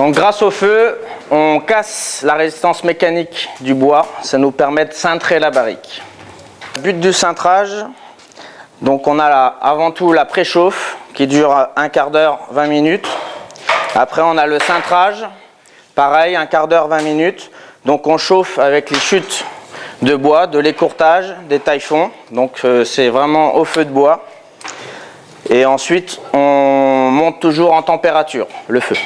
Donc grâce au feu, on casse la résistance mécanique du bois. Ça nous permet de cintrer la barrique. Le but du cintrage, donc on a avant tout la préchauffe qui dure un quart d'heure, 20 minutes. Après on a le cintrage, pareil, un quart d'heure, 20 minutes. Donc on chauffe avec les chutes de bois, de l'écourtage, des taille-fonds. Donc c'est vraiment au feu de bois. Et ensuite on monte toujours en température, le feu.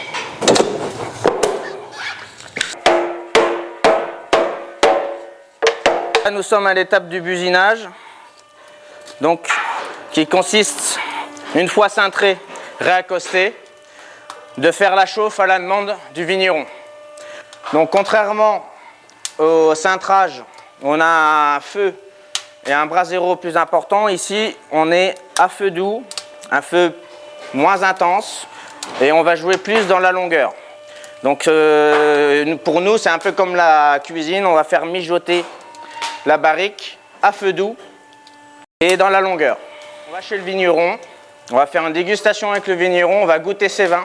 Là, nous sommes à l'étape du businage, donc qui consiste, une fois cintré, réaccosté, de faire la chauffe à la demande du vigneron. Donc contrairement au cintrage, on a un feu et un brasero plus important. Ici, on est à feu doux, un feu moins intense, et on va jouer plus dans la longueur. Donc pour nous, c'est un peu comme la cuisine, on va faire mijoter la barrique à feu doux et dans la longueur. On va chez le vigneron, on va faire une dégustation avec le vigneron, on va goûter ses vins,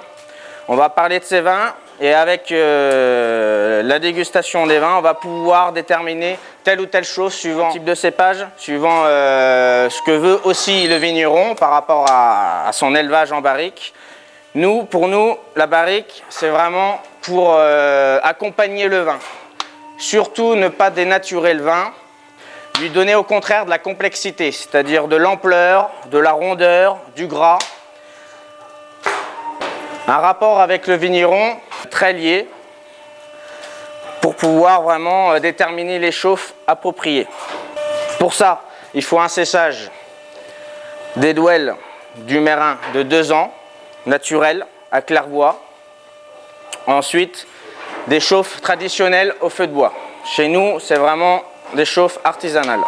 on va parler de ses vins, et avec la dégustation des vins, on va pouvoir déterminer telle ou telle chose suivant le type de cépage, suivant ce que veut aussi le vigneron par rapport à son élevage en barrique. Pour nous, la barrique, c'est vraiment pour accompagner le vin. Surtout ne pas dénaturer le vin, lui donner au contraire de la complexité, c'est-à-dire de l'ampleur, de la rondeur, du gras. Un rapport avec le vigneron très lié pour pouvoir vraiment déterminer les chauffes appropriées. Pour ça, il faut un séchage des douelles du Mérin de 2 ans, naturel, à claire-voie. Ensuite, des chauffes traditionnelles au feu de bois. Chez nous, c'est vraiment des chauffes artisanales.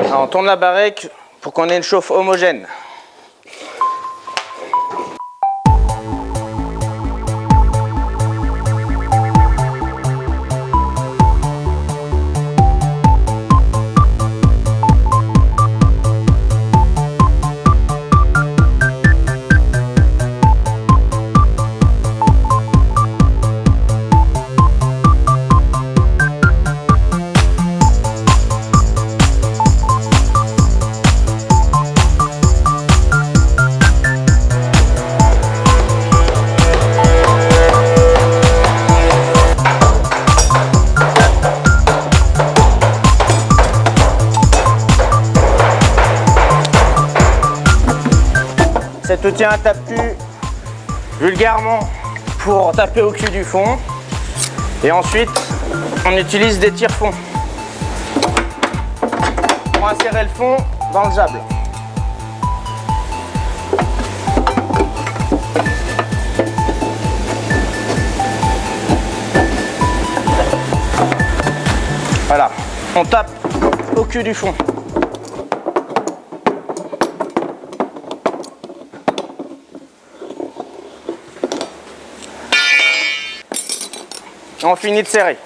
Alors, on tourne la barrique pour qu'on ait une chauffe homogène. Cet outil à un tape-cul, vulgairement, pour taper au cul du fond. Et ensuite, on utilise des tire-fonds pour insérer le fond dans le jable. Voilà, on tape au cul du fond. On finit de serrer.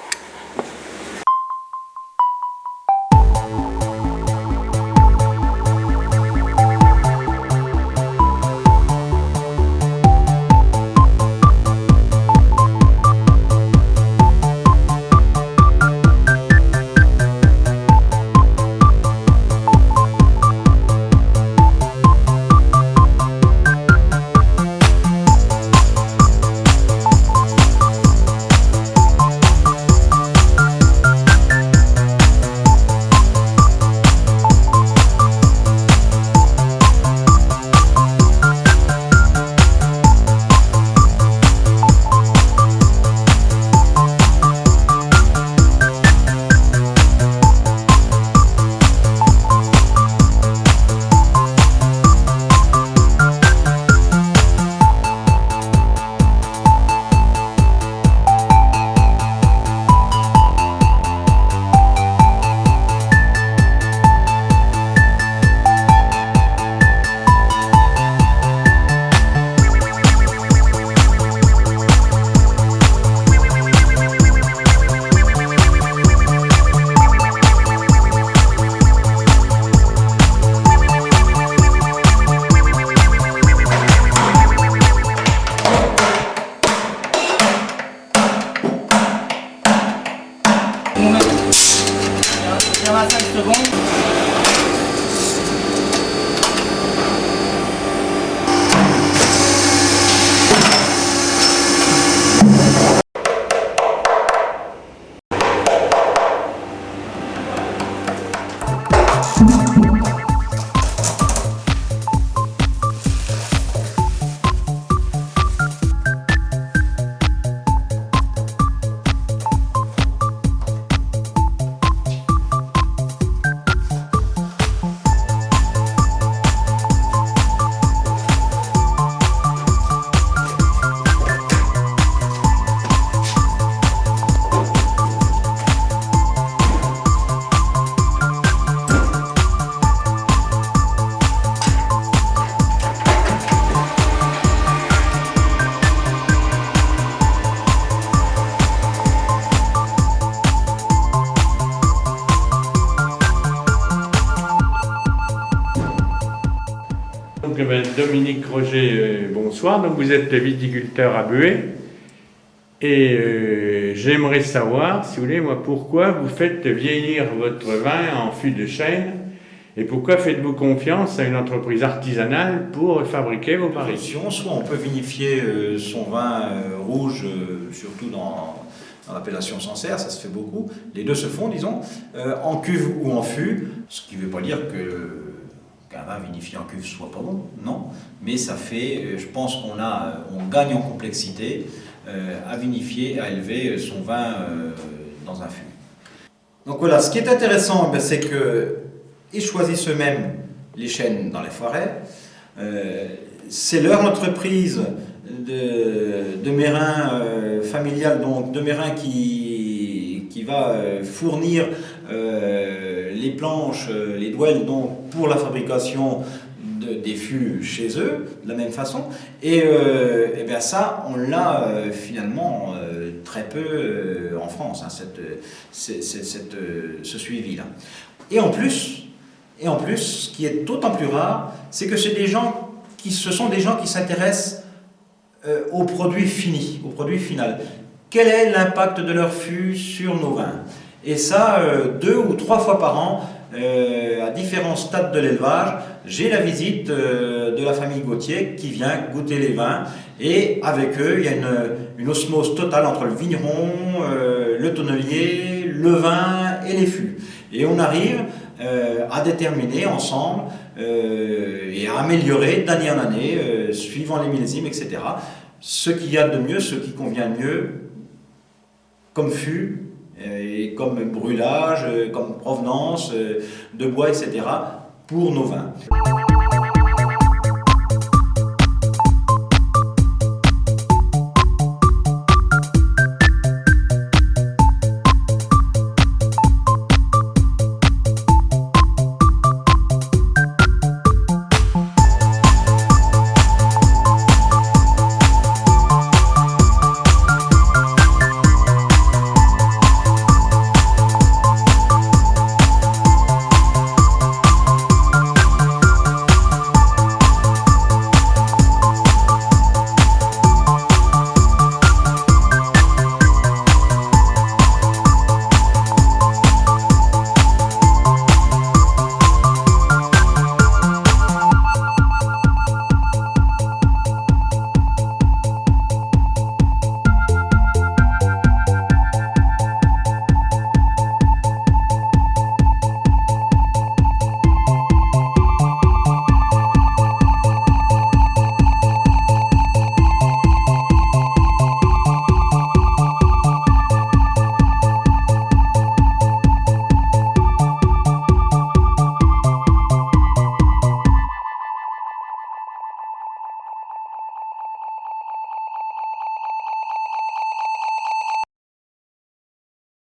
secondes. Dominique Roger, bonsoir. Donc vous êtes viticulteur à Buée et j'aimerais savoir, si vous voulez, moi, pourquoi vous faites vieillir votre vin en fût de chêne et pourquoi faites-vous confiance à une entreprise artisanale pour fabriquer vos barriques? Soit on peut vinifier son vin rouge, surtout dans l'appellation Sancerre, ça se fait beaucoup. Les deux se font, disons, en cuve ou en fût, ce qui ne veut pas dire qu'un vin vinifié en cuve soit pas bon, non, mais ça fait, je pense on gagne en complexité à vinifier, à élever son vin dans un fût. Donc voilà, ce qui est intéressant, c'est qu'ils choisissent eux-mêmes les chênes dans les forêts. C'est leur entreprise de mérins familiale, donc de mérins qui va fournir les planches, les douelles donc, pour la fabrication des fûts chez eux, de la même façon. Et bien ça, on l'a finalement très peu en France, hein, ce suivi-là. Et en plus, ce qui est d'autant plus rare, c'est que ce sont des gens qui s'intéressent aux produits finis, au produit final. Quel est l'impact de leur fût sur nos vins? Et ça, 2 ou 3 fois par an, à différents stades de l'élevage, j'ai la visite de la famille Gauthier qui vient goûter les vins. Et avec eux, il y a une osmose totale entre le vigneron, le tonnelier, le vin et les fûts. Et on arrive à déterminer ensemble et à améliorer d'année en année, suivant les millésimes, etc., ce qu'il y a de mieux, ce qui convient mieux comme fût, et comme brûlage, comme provenance de bois, etc., pour nos vins.